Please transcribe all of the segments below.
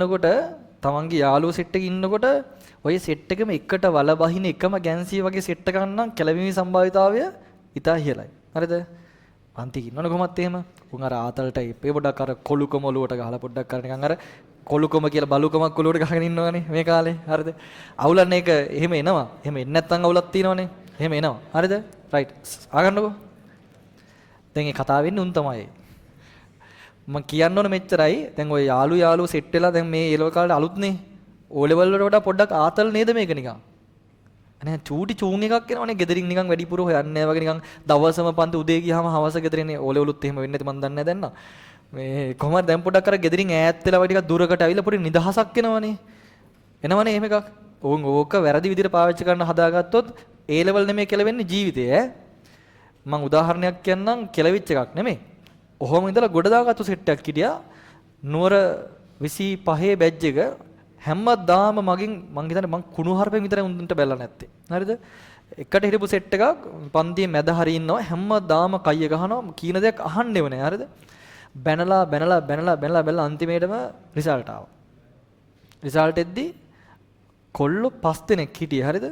ඉන්නකොට තමන්ගේ යාළුවෝ සෙට් එකේ ඉන්නකොට ඔය සෙට් එකම එකට වල බහින එකම ගැන්සිය වගේ සෙට් එකක් නම් කැළවීමේ සම්භාවිතාවය ඉතා ඉහළයි. හරිද? පන්ති ඉන්නවනේ කොහොමත් එහෙම. උන් අර ආතල්ට ඒ පොඩ්ඩක් අර කොලුකම ඔලුවට ගහලා පොඩ්ඩක් අර නිකන් අර කොලුකම කියලා බලුකමක් ඔලුවට ගහගෙන ඉන්නවනේ මේ කාලේ. හරිද? අවුලන්නේ ඒක එහෙම එනවා. එහෙම එන්නේ නැත්නම් අවුලක් තියෙනවනේ. එහෙම එනවා. හරිද? රයිට්. ආගන්නකෝ. දැන් මේ කතාව වෙන්නේ උන් තමයි. මම කියන්න ඕන මෙච්චරයි. දැන් ඔය යාළුවෝ සෙට් වෙලා දැන් මේ ඒ ලෙවල් කාලේ අලුත්නේ. ඕ ලෙවල් වලට වඩා පොඩ්ඩක් ආතල් නේද මේක නිකන්. අනේ චූටි චූන් එකක් එනවනේ ගෙදරින් නිකන් වැඩිපුර හොයන්නේ නැහැ වගේ නිකන් දවසම පන්ති උදේ ගියාම හවස ගෙදරින්නේ ඕ ලෙවලුත් එහෙම වෙන්නේ නැති මන් දන්නේ නැහැ දැන් නම්. මේ කොහමද දැන් පොඩ්ඩක් අර ගෙදරින් ඈත් වෙලා වගේ ටිකක් දුරකට ඇවිල්ලා පොඩි නිදහසක් එනවනේ. එනවනේ එහෙම එකක්. ඕක වැරදි විදිහට පාවිච්චි කරන්න හදාගත්තොත් ඒ ලෙවල් නෙමෙයි කෙලවෙන්නේ ජීවිතේ ඈ. මම උදාහරණයක් කියන්නම් කෙලවිච්ච එකක් නෙමෙයි. ඔහොම ඉඳලා ගොඩ දාගත්තු සෙට් එකක් හිටියා. නුවර 25 බැජ් එක හැමදාම මගෙන් මං හිතන්නේ මං කුණු හarpෙන් විතරයි උන්ට බැලලා නැත්තේ. හරිද? එකට හිටපු සෙට් එකක් පන්තියේ මැද හරිය ඉන්නවා හැමදාම කයිය ගහනවා කීන දෙයක් අහන්නෙව නෑ. හරිද? බැනලා අන්තිමේටම රිසල්ට් ආවා. රිසල්ට් එද්දි කොල්ලෝ 5 දෙනෙක් හිටියේ. හරිද?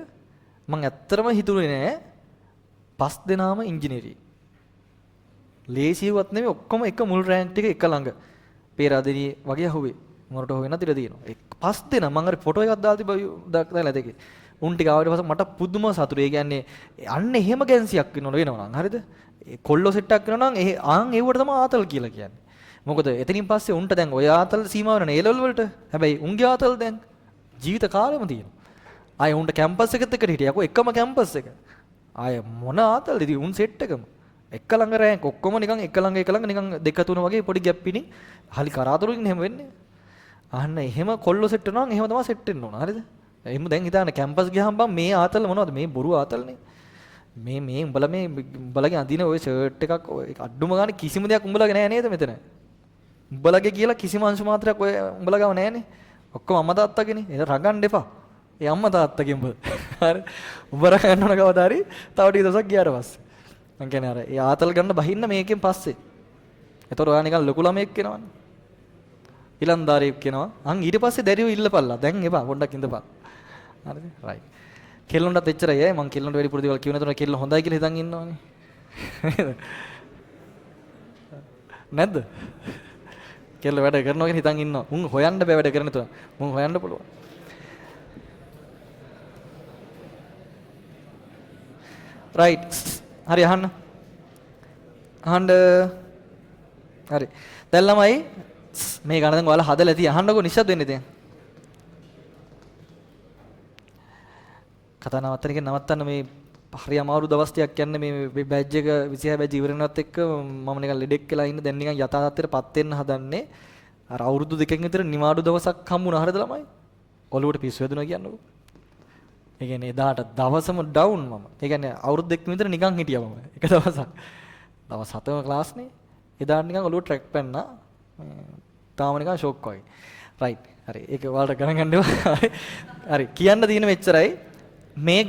මං ඇත්තටම හිතුනේ නෑ 5 දෙනාම ඉංජිනේරි. ලේසියවත් නෙමෙයි ඔක්කොම එක මුල් රෑන්ක් ටික එක ළඟ. පේරාදෙනිය වගේ අහුවේ. මොනට හොයන තිර තියෙනවා. 5 දෙනා මම අර ෆොටෝ එකක් දාලා තිබ්බා දෙකේ. උන් ටික ආවට පස්සේ මට පුදුම සතුටුයි. ඒ කියන්නේ අන්න එහෙම ගැන්සියක් වෙනවා නම් හරිද? කොල්ලෝ සෙට් එකක් වෙනවා නම් ඒවට තමයි ආතල් කියලා කියන්නේ. මොකද එතනින් පස්සේ උන්ට දැන් ඔය ආතල් සීමාව වෙන ඒ ලෙවල් වලට. හැබැයි උන්ගේ ආතල් දැන් ජීවිත කාලෙම තියෙනවා. ආයේ උන්ට කැම්පස් එකත් එක්ක හිටියා. යකෝ එකම කැම්පස් එක. ආයේ මොන ආතල්ද ඉතින් උන් සෙට් එකම. එක ළඟ රෑන්ක් ඔක්කොම නිකන් එක ළඟ නිකන් දෙක තුන වගේ පොඩි ගැප් පිටින් හලි කරාතුරුකින් එහෙම වෙන්නේ. අහන්න එහෙම කොල්ලෝ සෙට් වෙනවා නම් එහෙම තමයි සෙට් වෙන්න ඕන. හරිද? එහෙම දැන් හිතාන්න කැම්පස් ගියාම බං මේ ආතල් මොනවද? මේ බොරු ආතල්නේ. මේ උඹලගේ අඳින ඔය ෂර්ට් එකක් ඔය අඩුම ගානේ කිසිම දෙයක් උඹලගේ නෑ නේද මෙතන? උඹලගේ කියලා කිසිම අංශ මාත්‍රයක් ඔය උඹලගාව නෑනේ. ඔක්කොම අම්මා තාත්තගේනේ. ඒක රගන්න එපා. ඒ අම්මා තාත්තගේ උඹ. හරි. උඹ රගන්න ඕන කවදා හරි තව ටික දවසක් ගියාට පස්සේ. මං කියන්නේ අර ඒ ආතල් ගන්න බහින්න මේකෙන් පස්සේ. ඒතකොට ඔයා නිකන් ලොකු ළමයෙක් වෙනවනේ. ඉලන්දාරියෙක් කෙනවා. ඊට පස්සේ දැරියෝ ඉල්ලපල්ලා. දැන් එපා පොඩ්ඩක් ඉඳපන්. හරිද? රයිට්. කෙල්ලොන්ටත් එච්චරයි ඈ. මං කෙල්ලොන්ට වැඩි පුරුදු දේවල් කියව නැතුන කෙල්ල හොඳයි කියලා හිතන් ඉන්නවනේ. නැද්ද? කෙල්ල වැඩ කරනවා කියලා හිතන් ඉන්නවා. මුන් හොයන්න බෑ වැඩ කරන තුන. මුන් හොයන්න පුළුවන්. රයිට්. හරි අහන්න. හරි. දැන් ළමයි මේ ගණ දැන් ඔයාලා හදලා තිය අහන්නකෝ නිශ්ශබ්ද වෙන්න ඉතින්. කතා නවත්තන්න මේ හරි අමාරු දවස් ටිකක් යන්නේ මේ බැජ් එක 26 බැජ් ඉවර වෙනවත් එක්ක මම නිකන් ලෙඩෙක් වෙලා ඉන්න දැන් නිකන් යථා තත්ත්වයටපත් වෙන්න හදන්නේ. අර අවුරුදු දෙකකින් විතර නිවාඩු දවසක් හම්බුණා හරිද ළමයි? ඔළුවට පිස්සු වැදුනා කියන්නකෝ. ඒ කියන්නේ එදාට දවසම ඩවුන් මම. ඒ කියන්නේ අවුරුදු දෙකකින් විතර නිකන් හිටියා මම. එක දවසක්. දවස් 7ම ක්ලාස් නේ. එදාට නිකන් ඔළුව ට්‍රැක් පැන්නා. තාම නිකන් ෂොක් වගේ. රයිට්. හරි. ඒක ඔයාලට ගණන් ගන්න එපා. හරි. කියන්න තියෙන මෙච්චරයි. මේ